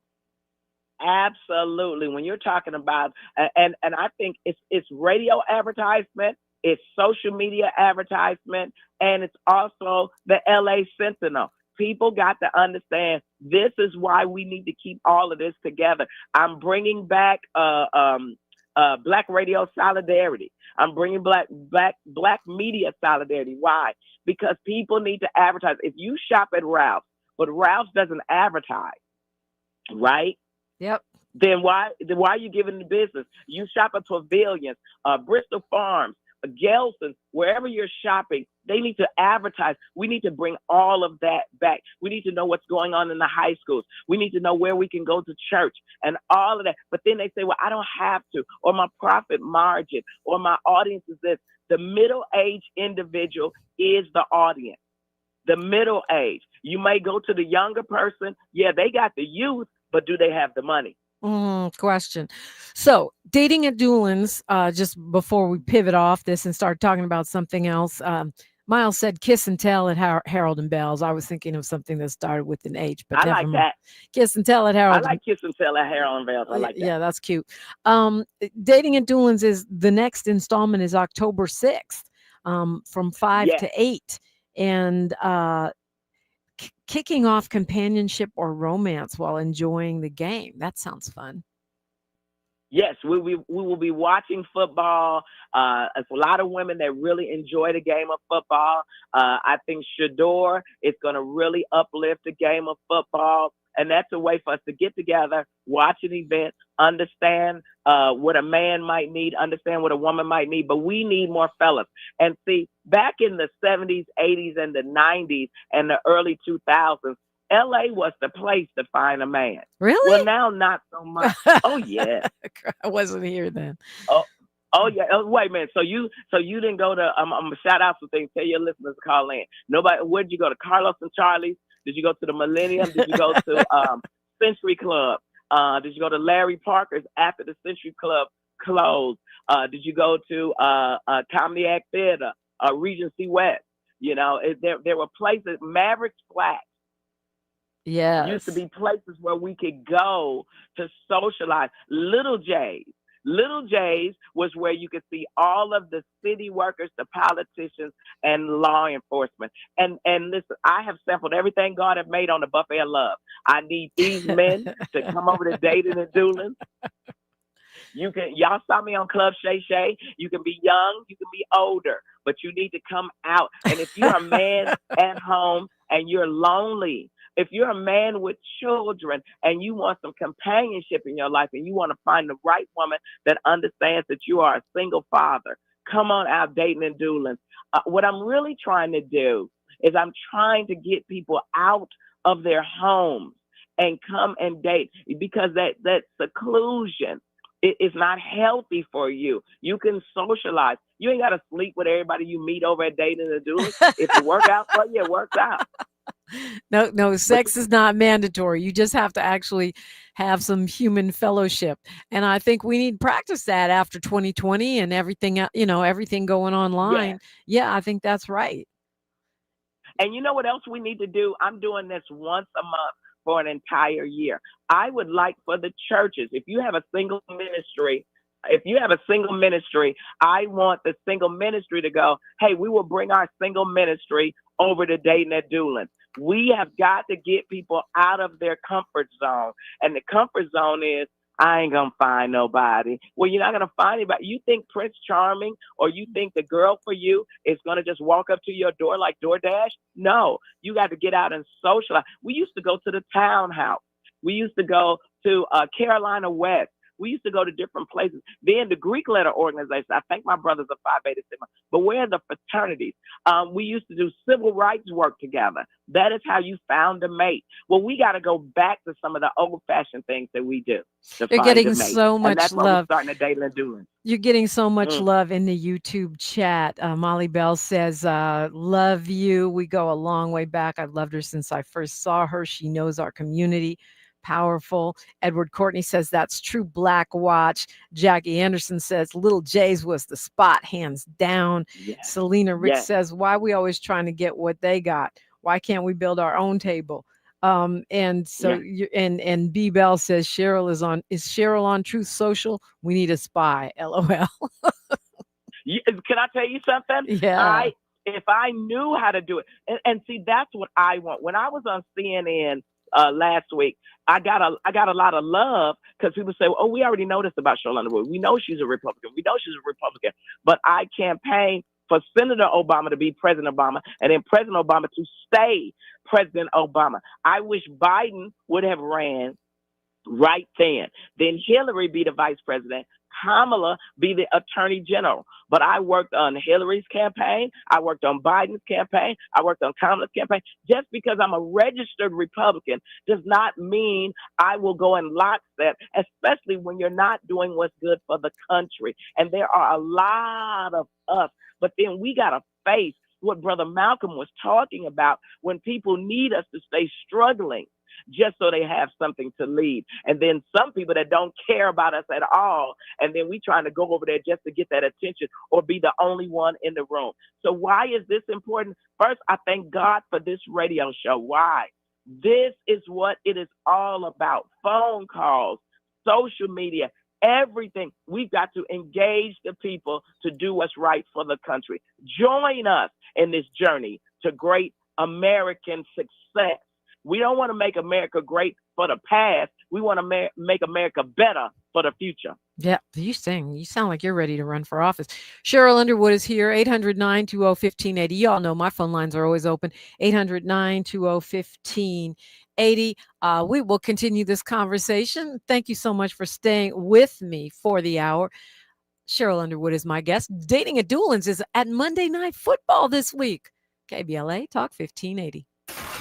S4: Absolutely. When you're talking about, and I think it's radio advertisement, it's social media advertisement, and it's also the LA Sentinel. People got to understand this is why we need to keep all of this together. I'm bringing back Black radio solidarity. I'm bringing black media solidarity. Why? Because people need to advertise. If you shop at Ralph's, but Ralph's doesn't advertise, right?
S3: Yep.
S4: Then why are you giving the business? You shop at Pavilions, Bristol Farms, Gelson's, wherever you're shopping, they need to advertise. We need to bring all of that back. We need to know what's going on in the high schools. We need to know where we can go to church and all of that. But then they say, well, I don't have to, or my profit margin, or my audience is this. The middle-aged individual is the audience. The middle age. You may go to the younger person. Yeah, they got the youth, but do they have the money?
S3: Question. So, Dating at Dulan's, just before we pivot off this and start talking about something else, Miles said kiss and tell at Harold and Bells. I was thinking of something that started with an H, but
S4: I like that.
S3: Kiss and tell at Harold.
S4: I like kiss and tell at Harold and Bells. I like that.
S3: Yeah, that's cute. Dating at Dulan's is the next installment is October 6th, from 5 to 8. and kicking off companionship or romance while enjoying the game. That sounds fun.
S4: Yes, we will be watching football. It's a lot of women that really enjoy the game of football. I think Shador is going to really uplift the game of football. And that's a way for us to get together, watch an event, understand what a man might need, understand what a woman might need. But we need more fellas. And see, back in the 70s, 80s, and the 90s, and the early 2000s, LA was the place to find a man.
S3: Really?
S4: Well, now not so much. Oh yeah.
S3: I wasn't here then.
S4: Oh yeah. Oh, wait a minute. So you didn't go to? I'm gonna shout out some things. Tell your listeners to call in. Nobody. Where did you go to? Carlos and Charlie's? Did you go to the Millennium? Did you go to Century Club? Did you go to Larry Parker's after the Century Club closed? Did you go to Comedy Act Theater? Regency West? You know, there were places. Maverick's Flat.
S3: Yeah,
S4: used to be places where we could go to socialize. Little J's was where you could see all of the city workers, the politicians, and law enforcement. And listen, I have sampled everything God have made on the buffet of love. I need these men to come over to Dayton and Dulan. Y'all saw me on Club Shay Shay. You can be young, you can be older, but you need to come out. And if you're a man at home and you're lonely, if you're a man with children and you want some companionship in your life and you want to find the right woman that understands that you are a single father, come on out Dayton and Dulan. What I'm really trying to do is I'm trying to get people out of their homes and come and date, because that seclusion is not healthy for you. You can socialize. You ain't got to sleep with everybody you meet over at Dayton and Dulan. If it works out for you, it works out.
S3: No, sex is not mandatory. You just have to actually have some human fellowship. And I think we need to practice that after 2020 and everything, everything going online. Yeah, I think that's right.
S4: And you know what else we need to do? I'm doing this once a month for an entire year. I would like for the churches, if you have a single ministry, I want the single ministry to go, hey, we will bring our single ministry over to Dayton at Dulan. We have got to get people out of their comfort zone. And the comfort zone is, I ain't going to find nobody. Well, you're not going to find anybody. You think Prince Charming or you think the girl for you is going to just walk up to your door like DoorDash? No, you got to get out and socialize. We used to go to the townhouse. We used to go to Carolina West. We used to go to different places. Then the Greek letter organization, I think my brothers are Phi Beta Sigma, but where are the fraternities? We used to do civil rights work together. That is how you found a mate. Well, we got to go back to some of the old-fashioned things that we do.
S3: You're getting so much
S4: that's
S3: love.
S4: We're starting to Dayton and Dulan.
S3: You're getting so much love in the YouTube chat. Molly Bell says, love you. We go a long way back. I've loved her since I first saw her. She knows our community. Powerful. Edward Courtney says that's true. Black watch. Jackie Anderson says Little J's was the spot, hands down.
S4: Yes.
S3: Selena Rick says, why are we always trying to get what they got? Why can't we build our own table? And so and B Bell says is Cheryl on Truth Social? We need a spy. LOL.
S4: Can I tell you something?
S3: Yeah.
S4: If I knew how to do it, and see, that's what I want. When I was on CNN last week, I got a lot of love because people say, oh, we already know this about Cheryl Underwood. We know she's a Republican. But I campaigned for Senator Obama to be President Obama and then President Obama to stay President Obama. I wish Biden would have ran right then. Then Hillary be the vice president, Kamala be the attorney general. But I worked on Hillary's campaign. I worked on Biden's campaign. I worked on Kamala's campaign. Just because I'm a registered Republican does not mean I will go in lockstep, especially when you're not doing what's good for the country. And there are a lot of us. But then we got to face what Brother Malcolm was talking about when people need us to stay struggling just so they have something to lead. And then some people that don't care about us at all, and then we trying to go over there just to get that attention or be the only one in the room. So why is this important? First, I thank God for this radio show. Why? This is what it is all about. Phone calls, social media, everything. We've got to engage the people to do what's right for the country. Join us in this journey to great American success. We don't want to make America great for the past. We want to make America better for the future.
S3: Yeah, you sound like you're ready to run for office. Sheryl Underwood is here, 800-920-1580. Y'all know my phone lines are always open, 800-920-1580. We will continue this conversation. Thank you so much for staying with me for the hour. Sheryl Underwood is my guest. Dating at Dulan's is at Monday Night Football this week. KBLA Talk 1580.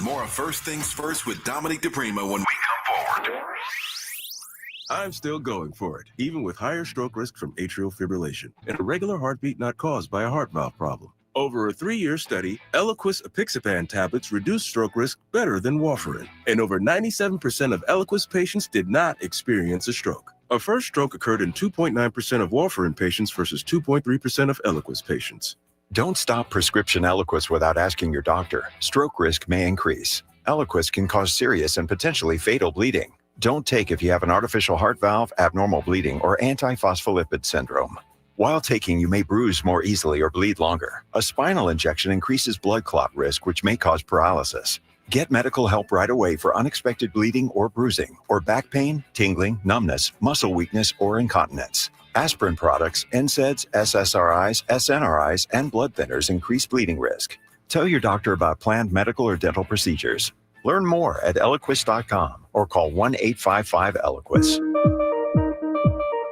S5: More of First Things First with Dominique DiPrima when we come forward.
S17: I'm still going for it, even with higher stroke risk from atrial fibrillation and a regular heartbeat not caused by a heart valve problem. Over a 3-year study, Eliquis apixaban tablets reduced stroke risk better than warfarin, and over 97% of Eliquis patients did not experience a stroke. A first stroke occurred in 2.9% of warfarin patients versus 2.3% of Eliquis patients.
S18: Don't stop prescription Eliquis without asking your doctor. Stroke risk may increase. Eliquis can cause serious and potentially fatal bleeding. Don't take if you have an artificial heart valve, abnormal bleeding, or antiphospholipid syndrome. While taking, you may bruise more easily or bleed longer. A spinal injection increases blood clot risk, which may cause paralysis. Get medical help right away for unexpected bleeding or bruising, or back pain, tingling, numbness, muscle weakness, or incontinence. Aspirin products, NSAIDs, SSRIs, SNRIs, and blood thinners increase bleeding risk. Tell your doctor about planned medical or dental procedures. Learn more at Eliquis.com or call 1-855-ELIQUIS.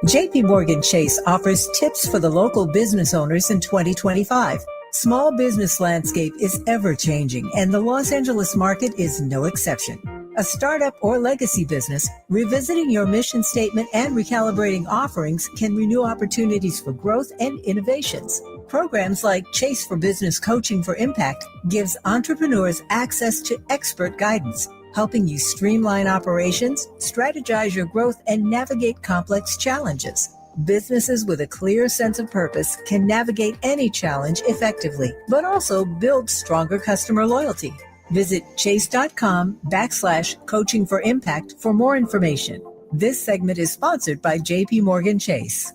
S19: JP Morgan Chase offers tips for the local business owners in 2025. Small business landscape is ever changing, and the Los Angeles market is no exception. A startup or legacy business, revisiting your mission statement and recalibrating offerings can renew opportunities for growth and innovations. Programs like Chase for Business Coaching for Impact gives entrepreneurs access to expert guidance, helping you streamline operations, strategize your growth, and navigate complex challenges. Businesses with a clear sense of purpose can navigate any challenge effectively, but also build stronger customer loyalty. Visit chase.com/coaching for impact for more information. This segment is sponsored by JP Morgan Chase.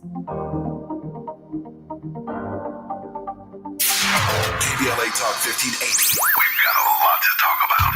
S5: KBLA Talk 1580. We've got a lot to talk about.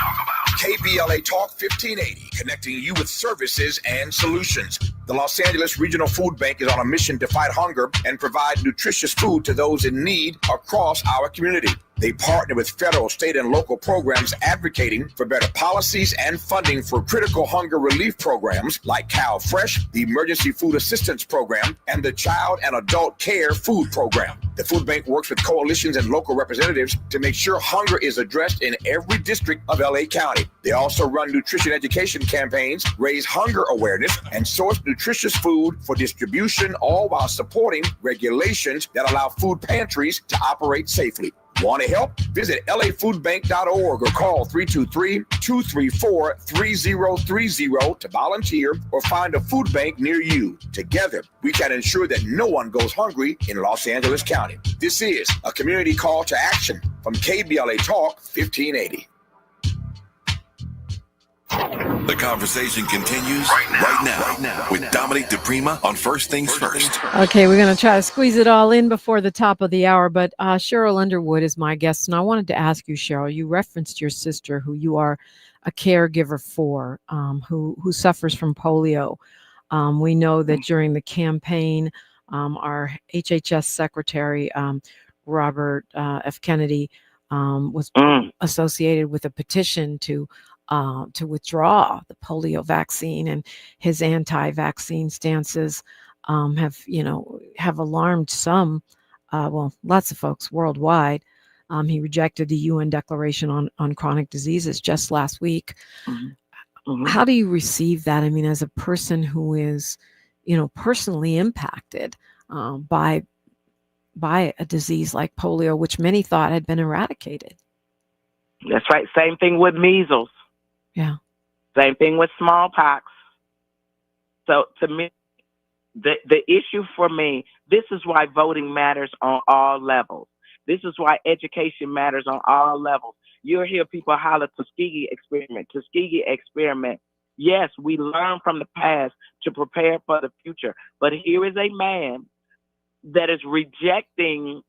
S1: KBLA Talk 1580, connecting you with services and solutions. The Los Angeles Regional Food Bank is on a mission to fight hunger and provide nutritious food to those in need across our community. They partner with federal, state, and local programs advocating for better policies and funding for critical hunger relief programs like Cal Fresh, the Emergency Food Assistance Program, and the Child and Adult Care Food Program. The food bank works with coalitions and local representatives to make sure hunger is addressed in every district of LA County. They also run nutrition education campaigns, raise hunger awareness, and source nutritious food for distribution, all while supporting regulations that allow food pantries to operate safely. Want to help? Visit lafoodbank.org or call 323-234-3030 to volunteer or find a food bank near you. Together, we can ensure that no one goes hungry in Los Angeles County. This is a community call to action from KBLA Talk 1580.
S5: The conversation continues right now with Dominique DiPrima on First Things First.
S3: Okay, we're going to try to squeeze it all in before the top of the hour, but Sheryl Underwood is my guest, and I wanted to ask you, Sheryl, you referenced your sister, who you are a caregiver for, who suffers from polio. We know that during the campaign, our HHS secretary, Robert F. Kennedy, was associated with a petition to withdraw the polio vaccine, and his anti-vaccine stances have alarmed some, lots of folks worldwide. He rejected the UN Declaration on Chronic Diseases just last week. How do you receive that? I mean, as a person who is, personally impacted by a disease like polio, which many thought had been eradicated.
S4: That's right. Same thing with measles.
S3: Yeah.
S4: Same thing with smallpox. So to me, the issue for me, this is why voting matters on all levels. This is why education matters on all levels. You'll hear people holler Tuskegee experiment. Yes, we learn from the past to prepare for the future. But here is a man that is rejecting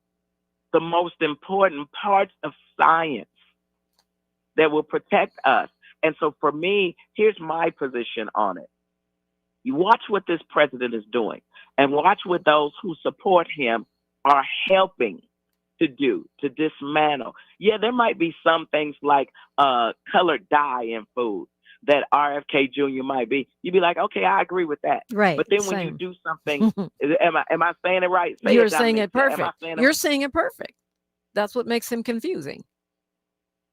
S4: the most important parts of science. that will protect us. And so for me, here's my position on it. You watch what this president is doing and watch what those who support him are helping to do, to dismantle. Yeah, there might be some things like colored dye in food that RFK Jr. might be. You'd be like, okay, I agree with that.
S3: Right.
S4: But then when you do something, am I saying it right? Say
S3: You're
S4: it,
S3: saying
S4: Dominique.
S3: it perfect. You're saying it perfect. That's what makes him confusing.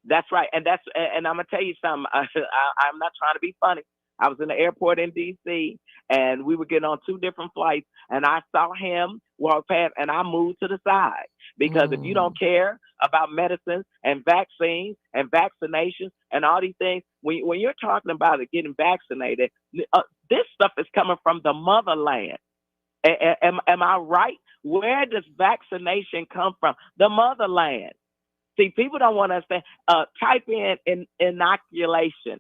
S4: That's right. And I'm gonna tell you something. I'm not trying to be funny. I was in the airport in DC and we were getting on 2 different flights and I saw him walk past and I moved to the side because if you don't care about medicines and vaccines and vaccinations and all these things, when you're talking about it, getting vaccinated, this stuff is coming from the motherland. Am I right? Where does vaccination come from? The motherland. See, people don't want to understand. Type in inoculation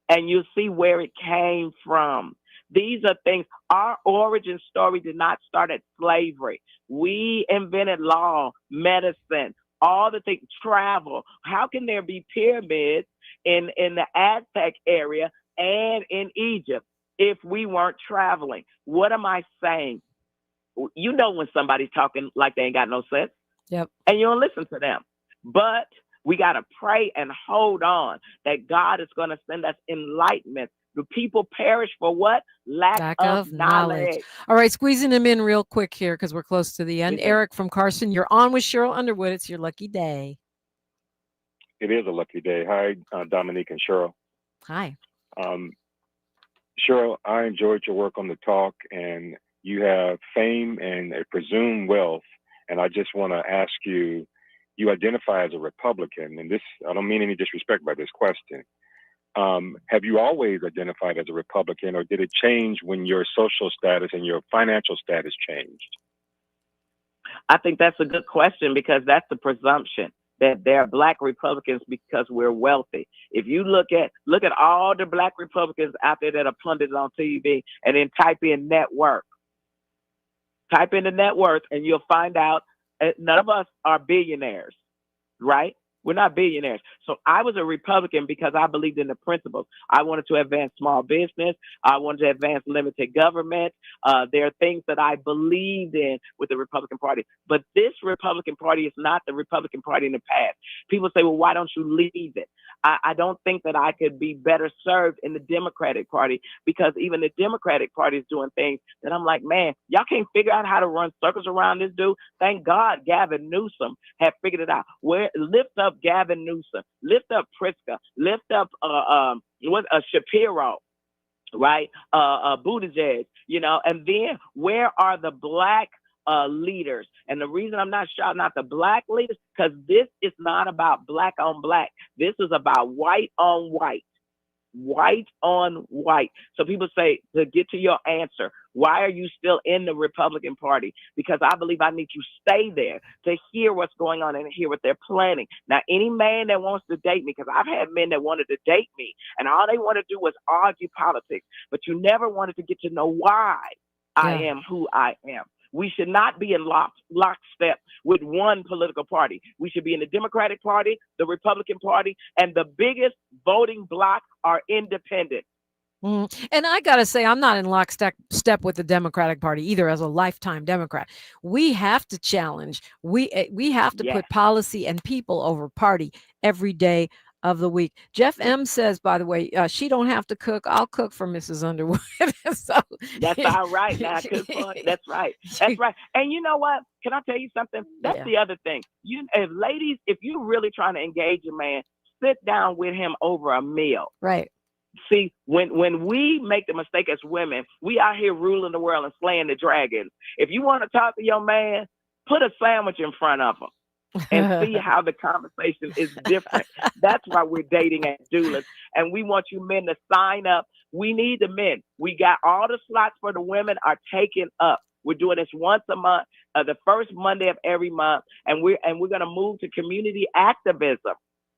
S4: and you'll see where it came from. These are things. Our origin story did not start at slavery. We invented law, medicine, all the things, travel. How can there be pyramids in the Aztec area and in Egypt if we weren't traveling? What am I saying? You know when somebody's talking like they ain't got no sense.
S3: Yep.
S4: And you don't listen to them. But we got to pray and hold on that God is going to send us enlightenment. The people perish for what? Lack of knowledge.
S3: All right, squeezing them in real quick here because we're close to the end. Eric from Carson, you're on with Sheryl Underwood. It's your lucky day.
S20: It is a lucky day. Hi, Dominique and Sheryl.
S3: Hi.
S20: Sheryl, I enjoyed your work on the talk, and you have fame and a presumed wealth. And I just want to ask you, you identify as a Republican, and this, I don't mean any disrespect by this question. Have you always identified as a Republican, or did it change when your social status and your financial status changed?
S4: I think that's a good question because that's the presumption that there are Black Republicans because we're wealthy. If you look at all the Black Republicans out there that are pundits on TV and then type in net worth. Type in the net worth and you'll find out none of us are billionaires, right? We're not billionaires. So I was a Republican because I believed in the principles. I wanted to advance small business. I wanted to advance limited government. There are things that I believed in with the Republican Party. But this Republican Party is not the Republican Party in the past. People say, well, why don't you leave it? I don't think that I could be better served in the Democratic Party because even the Democratic Party is doing things that I'm like, man, y'all can't figure out how to run circles around this dude. Thank God Gavin Newsom had figured it out. Lift up Gavin Newsom, lift up Pritzker, lift up Shapiro, right? Buttigieg, and then where are the Black leaders? And the reason I'm not shouting out the Black leaders, because this is not about Black on Black. This is about white on white. White on white. So people say, to get to your answer, why are you still in the Republican Party? Because I believe I need to stay there to hear what's going on and hear what they're planning. Now, any man that wants to date me, because I've had men that wanted to date me, and all they want to do was argue politics, but you never wanted to get to know why I am who I am. We should not be in lockstep with one political party. We should be in the Democratic Party, the Republican Party, and the biggest voting bloc are independent.
S3: And I got to say, I'm not in lockstep with the Democratic Party either as a lifetime Democrat. We have to challenge. We have to put policy and people over party every day of the week. Jeff M says, by the way, she don't have to cook. I'll cook for Mrs. Underwood. So,
S4: that's all right. Now, good point. That's right. That's right. And you know what? Can I tell you something? That's the other thing. Ladies, if you're really trying to engage a man, sit down with him over a meal.
S3: Right.
S4: See, when we make the mistake as women, we out here ruling the world and slaying the dragons. If you want to talk to your man, put a sandwich in front of him and see how the conversation is different. That's why we're dating at Dulan. And we want you men to sign up. We need the men. We got all the slots for the women are taken up. We're doing this once a month, the first Monday of every month. And we're going to move to community activism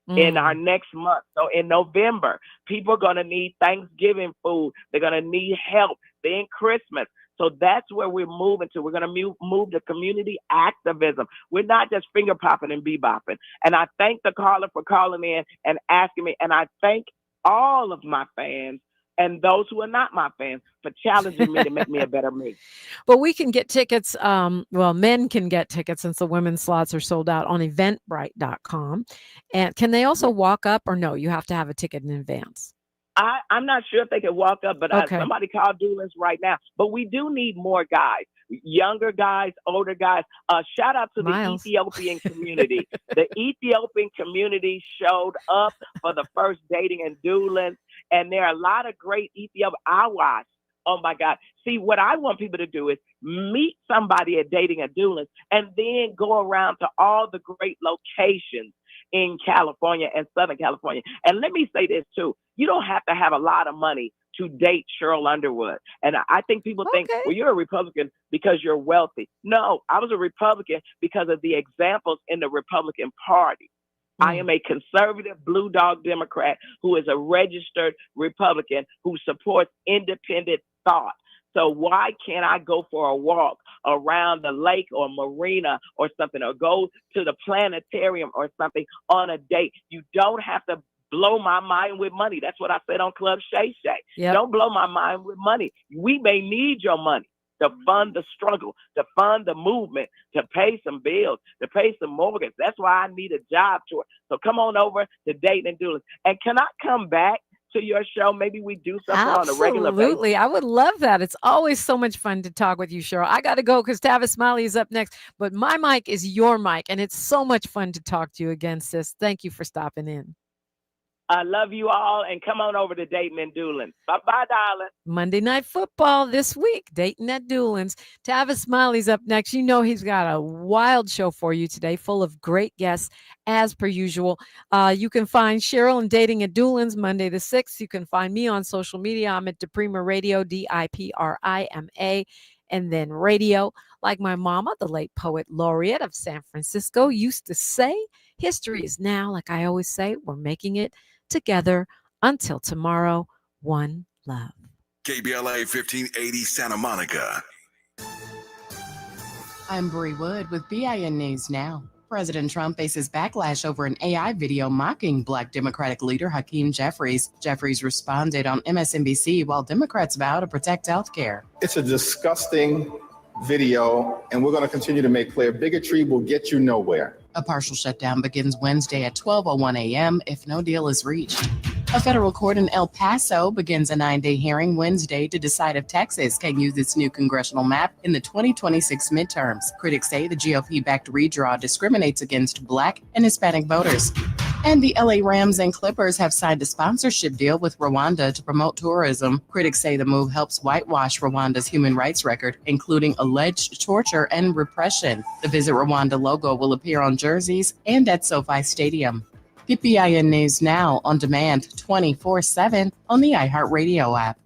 S4: in our next month. So in November, people are going to need Thanksgiving food. They're going to need help. Then Christmas. So that's where we're moving to. We're going to move to community activism. We're not just finger popping and bebopping. And I thank the caller for calling in and asking me. And I thank all of my fans and those who are not my fans for challenging me to make me a better me.
S3: But we can get tickets. Men can get tickets since the women's slots are sold out on eventbrite.com. And can they also walk up, or no, you have to have a ticket in advance?
S4: I'm not sure if they can walk up, but
S3: Okay.
S4: somebody called Dulan's right now. But we do need more guys, younger guys, older guys. Shout out to
S3: Miles.
S4: the Ethiopian community. The Ethiopian community showed up for the first Dating in Dulan, and there are a lot of great Ethiopian. I watched. Oh my God. See, what I want people to do is meet somebody at Dating in Dulan and then go around to all the great locations in California and Southern California. And let me say this too. You don't have to have a lot of money to date Sheryl Underwood. And I think people think, well, you're a Republican because you're wealthy. No, I was a Republican because of the examples in the Republican Party. I am a conservative blue dog Democrat who is a registered Republican who supports independent thought. So why can't I go for a walk around the lake or marina or something, or go to the planetarium or something on a date? You don't have to blow my mind with money. That's what I said on Club Shay Shay.
S3: Yep.
S4: Don't blow my mind with money. We may need your money to fund the struggle, to fund the movement, to pay some bills, to pay some mortgages. That's why I need a job tour. So come on over to Dayton and Dulan. And can I come back to your show? Maybe we do something on a regular basis.
S3: Absolutely. I would love that. It's always so much fun to talk with you, Sheryl. I got to go because Tavis Smiley is up next, but my mic is your mic, and it's so much fun to talk to you again, sis. Thank you for stopping in.
S4: I love you all, and come on over to Dayton and Dulan. Bye-bye, darling.
S3: Monday Night Football this week, Dayton at Dulan's. Tavis Smiley's up next. You know he's got a wild show for you today, full of great guests, as per usual. You can find Sheryl and Dating at Dulan's Monday the 6th. You can find me on social media. I'm at DiPrima Radio, DiPrima, and then radio. Like my mama, the late poet laureate of San Francisco, used to say, history is now. Like I always say, we're making it together. Until tomorrow, one love.
S5: KBLA 1580 Santa Monica.
S9: I'm Bree Wood with BIN News Now. President Trump faces backlash over an AI video mocking Black Democratic leader Hakeem Jeffries. Jeffries responded on MSNBC while Democrats vow to protect healthcare.
S10: It's a disgusting video, and we're going to continue to make clear bigotry will get you nowhere.
S9: A partial shutdown begins Wednesday at 12:01 a.m. if no deal is reached. A federal court in El Paso begins a 9-day hearing Wednesday to decide if Texas can use its new congressional map in the 2026 midterms. Critics say the GOP-backed redraw discriminates against Black and Hispanic voters. And the LA Rams and Clippers have signed a sponsorship deal with Rwanda to promote tourism. Critics say the move helps whitewash Rwanda's human rights record, including alleged torture and repression. The Visit Rwanda logo will appear on jerseys and at SoFi Stadium. Get BIN News Now on demand 24/7 on the iHeartRadio app.